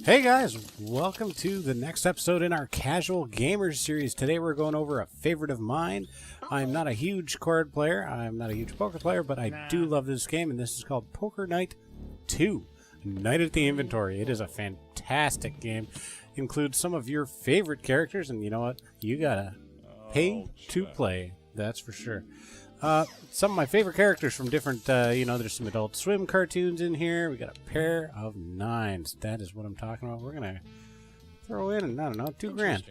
Hey guys, welcome to the next episode in our Casual Gamers series. Today we're going over a favorite of mine. I'm not a huge card player, I'm not a huge poker player, but I do love this game, and this is called Poker Night 2, Night at the Inventory. It is a fantastic game. It includes some of your favorite characters, and you know what? You gotta pay to play, that's for sure. Some of my favorite characters from different, there's some Adult Swim cartoons in here. We got a pair of nines. That is what I'm talking about. We're going to throw in, I don't know, $2,000.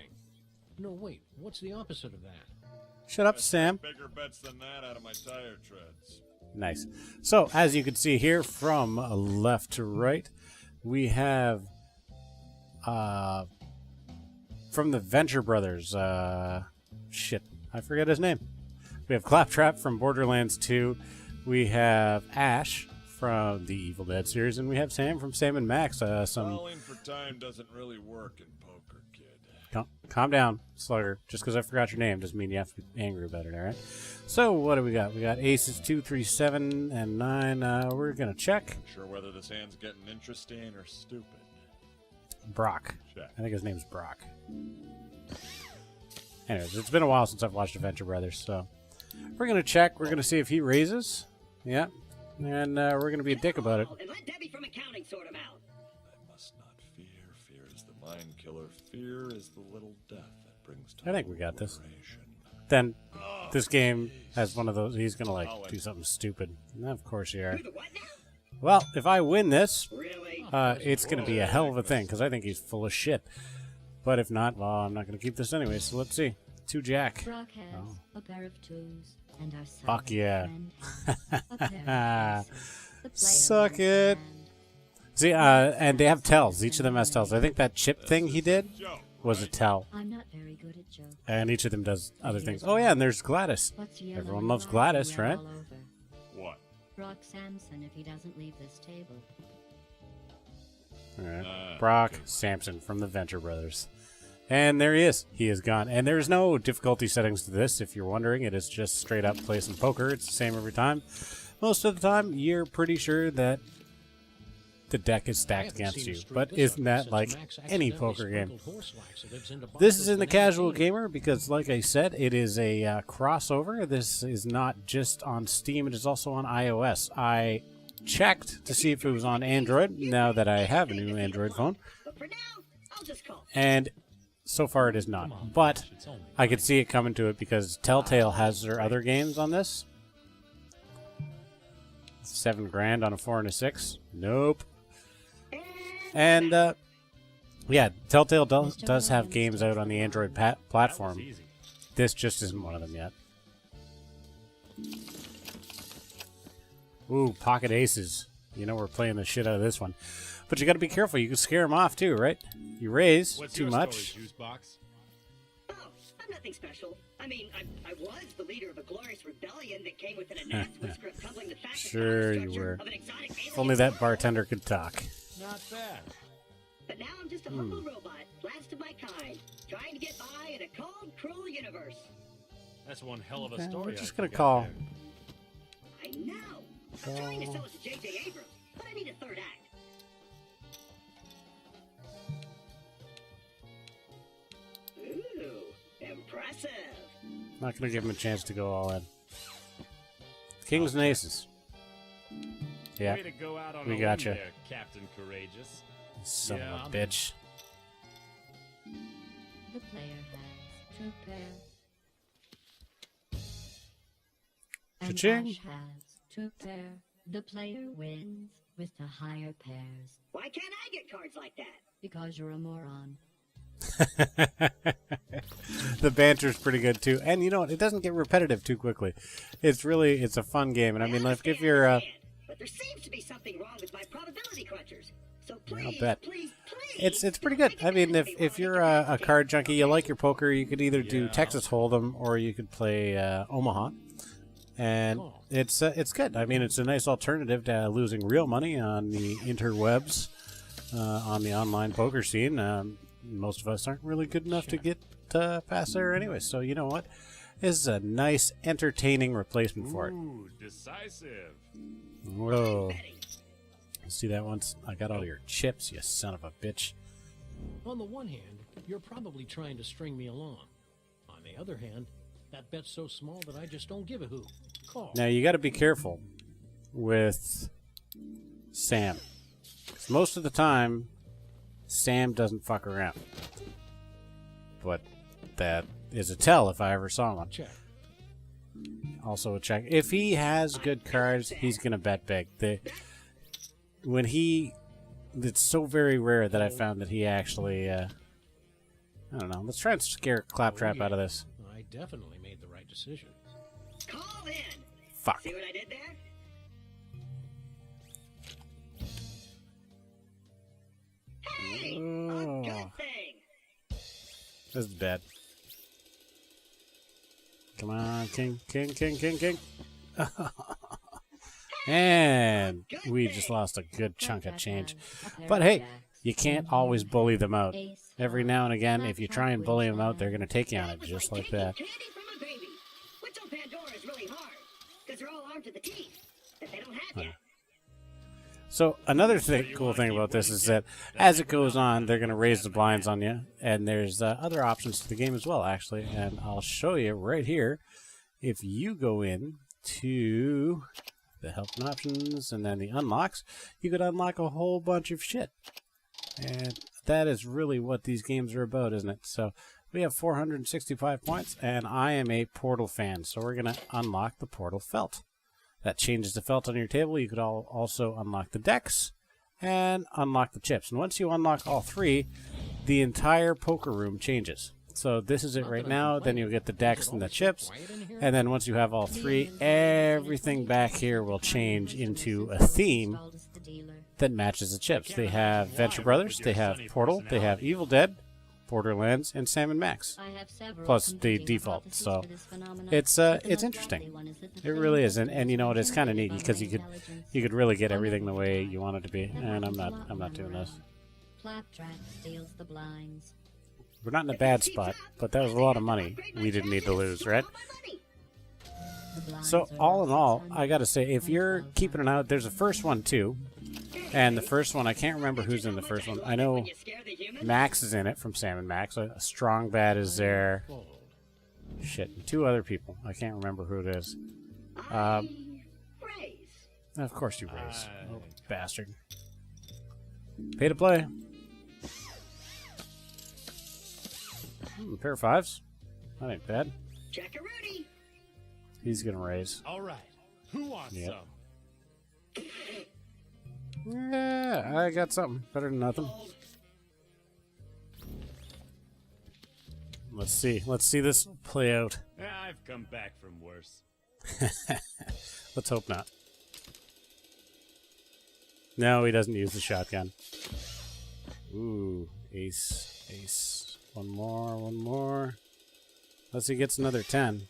No, wait. What's the opposite of that? Shut up, Sam. Bigger bets than that out of my tire treads. Nice. So, as you can see here, from left to right, we have, from the Venture Brothers, shit, I forget his name. We have Claptrap from Borderlands 2. We have Ash from the Evil Dead series, and we have Sam from Sam and Max. Falling for time doesn't really work in poker, kid. Calm down, Slugger. Just because I forgot your name doesn't mean you have to be angry about it, all right? So what do we got? We got aces 2, 3, 7, and 9. We're gonna check. Not sure whether this hand's getting interesting or stupid. Brock. Check. I think his name's Brock. Anyways, it's been a while since I've watched Adventure Brothers, so we're gonna check. We're gonna see if he raises. Yeah, and we're gonna be a dick about it. And let Debbie from accounting sort him out. I must not fear. Fear is the mind killer. Fear is the little death that brings to I think we got this. liberation. Then this game has one of those. He's gonna do something stupid. And of course you are. Do the what now? Well, if I win this, Really? it's gonna be a hell of a thing because I think he's full of shit. But if not, well, I'm not gonna keep this anyway. So let's see. 2 jack. Brock has a pair of twos, and our son Fuck yeah. a pair of aces. The player Suck with it. his hand. See, and they have tells. Each of them has tells. I think that chip thing he did was a tell. I'm not very good at jokes. And each of them does other things. Oh, yeah, and there's Gladys. What's yellow Everyone and loves black Gladys, and red right? all over? What? Brock Samson if he doesn't leave this table. All right. Brock Sampson from the Venture Brothers. And there he is. He is gone. And there's no difficulty settings to this, if you're wondering. It is just straight up play some poker. It's the same every time. Most of the time, you're pretty sure that the deck is stacked against you. But isn't that like any poker game? This is in the Casual Gamer because, like I said, it is a crossover. This is not just on Steam. It is also on iOS. I checked to see if it was on Android, now that I have a new Android phone. But for now, I'll just call. And so far it is not. But I could see it coming to it because Telltale has their other games on this. $7,000 on a 4 and a 6. Nope. And yeah, Telltale does have games out on the Android platform. This just isn't one of them yet. Ooh, pocket aces. You know we're playing the shit out of this one. But you got to be careful. You can scare them off too, right? You raise too much. Oh, I'm nothing special. I mean, I was the leader of a glorious rebellion that came within a gnat's whisker of tumbling the fascist Sure power you structure were. of an exotic alien If only that power. bartender could talk. Not bad. But now I'm just a humble robot, last of my kind, trying to get by in a cold, cruel universe. That's one hell of a Okay, story. we're just I gonna forgot call. there. I know. I'm trying to sell it to J.J. Abrams, but I need a third act. Ooh, impressive. Not going to give him a chance to go all in. Kings and aces. Yeah, Way to go out on we a gotcha. limb there, Captain Courageous. son Yeah, of a I'm- bitch. The player has 2 pairs. And Cha-ching. Ash has 2 pairs. The player wins with the higher pairs Why can't I get cards like that? because you're a moron. The banter's pretty good too, and you know what? It doesn't get repetitive too quickly. It's a fun game, and I mean, like if you're But there seems to be something wrong with my probability crunchers. So I'll please, bet. please, please. it's pretty good. I mean, if you're a card junkie, you like your poker, you could either do Texas Hold'em or you could play Omaha, and it's good. I mean, it's a nice alternative to losing real money on the interwebs, on the online poker scene. Most of us aren't really good enough to get past there anyway. So you know what? This is a nice, entertaining replacement for it. Ooh, decisive. Whoa. See that once? I got all your chips, you son of a bitch. On the one hand, you're probably trying to string me along. On the other hand, that bet's so small that I just don't give a hoot. Call. Now, you got to be careful with Sam. 'Cause most of the time, Sam doesn't fuck around. But that is a tell if I ever saw one. Check. Also a check. If he has good cards, he's going to bet big. It's so very rare that I found that he actually, I don't know. Let's try and scare Claptrap out of this. I definitely made the right decision. Call in. Fuck. See what I did there? Hey, a Oh. good thing. This is bad. Come on, king, king, king, king, king. And we just lost a good chunk of change. But hey, you can't always bully them out. Every now and again, if you try and bully them out, they're going to take you on it just like that. Candy from a baby. What's on Pandora is really hard because they're all armed to the teeth that they don't have yet. So another cool thing about this is that as it goes on, they're going to raise the blinds on you, and there's other options to the game as well, actually, and I'll show you right here. If you go in to the help and options and then the unlocks, you could unlock a whole bunch of shit, and that is really what these games are about, isn't it? So we have 465 points, and I am a Portal fan, so we're going to unlock the Portal Felt. That changes the felt on your table. You could also unlock the decks and unlock the chips. And once you unlock all three, the entire poker room changes. So this is it right now. Then you'll get the decks and the chips. And then once you have all three, everything back here will change into a theme that matches the chips. They have Venture Brothers, they have Portal, they have Evil Dead, Borderlands, and Sam & Max, plus the default. So it's interesting. It really is, and you know what? It's kind of neat because you could really get everything the way you want it to be. And I'm not doing this. We're not in a bad spot, but that was a lot of money we didn't need to lose, right? So all in all, I gotta say, if you're keeping an eye out, there's a first one too. And the first one, I can't remember who's in the first one. I know Max is in it from Sam & Max. A Strong Bad is there. Shit, and two other people. I can't remember who it is. Of course you raise. Oh, bastard. Pay to play. Pair of fives. That ain't bad. He's gonna raise. All right. Who wants some? Yeah, I got something better than nothing. Let's see. Let's see this play out. I've come back from worse. Let's hope not. No, he doesn't use the shotgun. Ooh, ace, ace. One more, one more. Unless he gets another 10.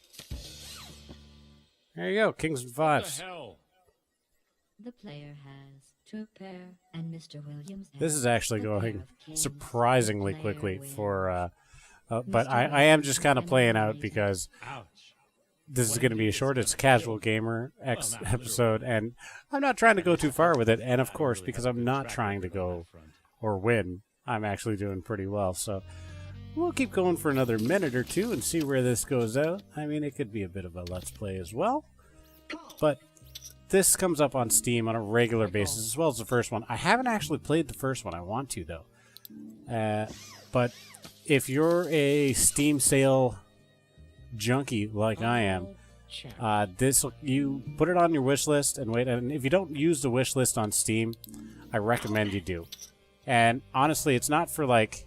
There you go, kings and fives. What the hell? The player has two pair, and Mr. Williams has This is actually a pair going of kings. surprisingly The player quickly wins. for, but I am just kind of playing out because Ouch. this is going to be a short. It's a casual gamer episode, and I'm not trying to go too far with it. And of course, because I'm not trying to go or win, I'm actually doing pretty well. So we'll keep going for another minute or two and see where this goes out. I mean, it could be a bit of a let's play as well, but this comes up on Steam on a regular basis as well as the first one. I haven't actually played the first one. I want to though, but if you're a Steam sale junkie like I am, you put it on your wish list and wait. And if you don't use the wish list on Steam, I recommend you do. And honestly, it's not for like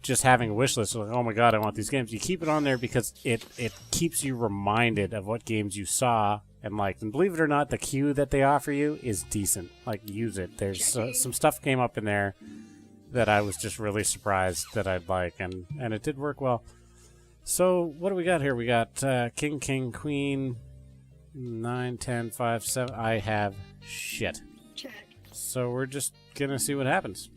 just having a wish list. Like, oh my god, I want these games. You keep it on there because it keeps you reminded of what games you saw and liked. And believe it or not, the queue that they offer you is decent. Like, use it. There's some stuff came up in there that I was just really surprised that I'd like, and it did work well. So what do we got here? We got king, king, queen, 9, 10, 5, 7. I have shit. So we're just gonna see what happens.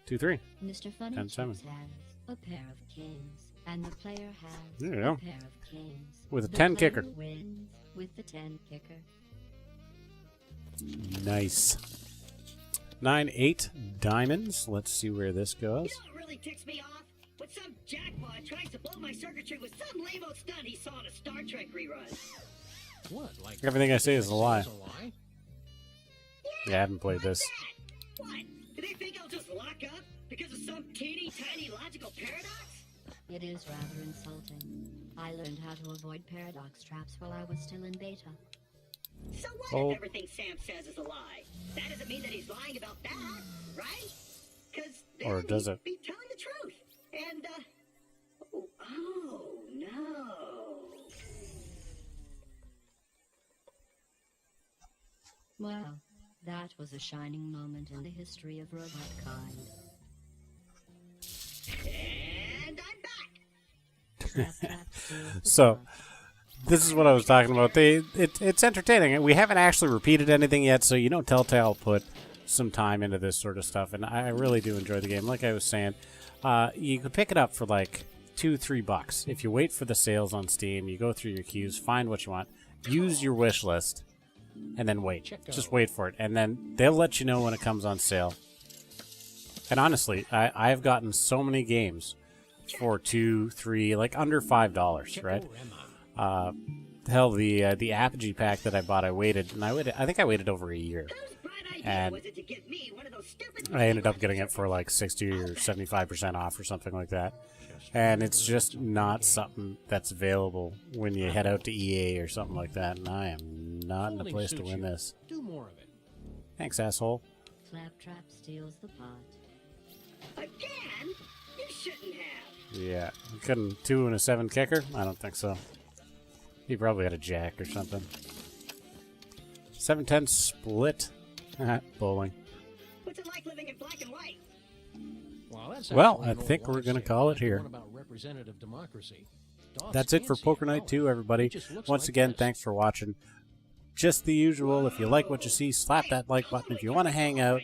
2, 3. Mr. Funny 10, 7. Chips has a pair of kings, and the player has There you a go. pair of kings. With a The 10 player kicker. wins with the 10 kicker. Nice. 9-8 diamonds. Let's see where this You goes. know what really ticks me off? When some jackpot tries to blow my circuitry with some lame-o stunt he saw in a Star Trek rerun. What? Like Everything I say is a lie. Is a lie? Yeah, I haven't played this. That? What? Do they think I'll just lock up because of some teeny tiny logical paradox? It is rather insulting. I learned how to avoid paradox traps while I was still in beta. So what Oh. if everything Sam says is a lie? That doesn't mean that he's lying about that, right? Because Or does it? Be telling the truth. And oh no. Well, that was a shining moment in the history of robot kind. And I'm back. Claptrap steals the So, plot. this is what I was talking about. It's entertaining. We haven't actually repeated anything yet, so you know Telltale put some time into this sort of stuff, and I really do enjoy the game. Like I was saying, you could pick it up for like $2-3 if you wait for the sales on Steam. You go through your queues, find what you want, use your wish list, and then wait. Just wait for it, and then they'll let you know when it comes on sale. And honestly, I've gotten so many games for $2-3, like under $5, right? Hell, the Apogee pack that I bought, I think I waited over a year. Whose bright idea And was it to give me one of those stupid I ended up getting it for like 60 or 75% off or something like that. And it's just not something that's available when you head out to EA or something like that. And I am not in a Holding place to suits win you. this. Do more of it. Thanks, asshole. Claptrap steals the pot. Again? You shouldn't have. Yeah. Couldn't 2 and a 7 kicker? I don't think so. He probably had a jack or something. 7-10 split. Bowling. What's it like living in black and white? Well, actually I an old think we're wives' gonna tale. call it One here. about representative democracy. Dogs That's it can't for see Poker it, Night no. 2, everybody. It just looks Once like again, this. thanks for watching. Just the usual, if you like what you see, slap that like button. If you want to hang out,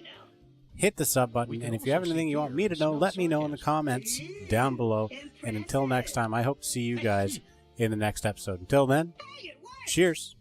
hit the sub button. And if you have anything you want me to know, let me know in the comments down below. And until next time, I hope to see you guys in the next episode. Until then, Hey, it worked! cheers.